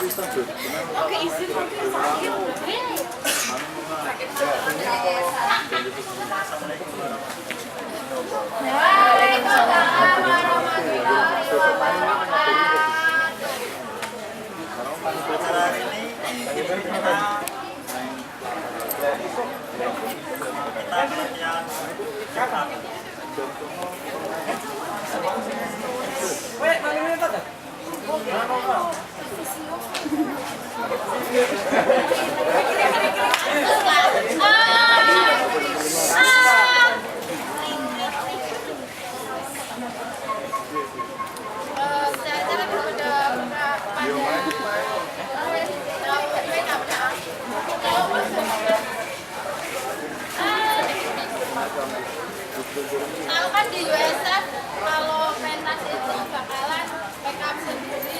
Oke, izin nanti sakit. Waalaikumsalam warahmatullahi wabarakatuh. Acara ini kita yang tahu kan di USF kalau pentas itu bakalan make up sendiri.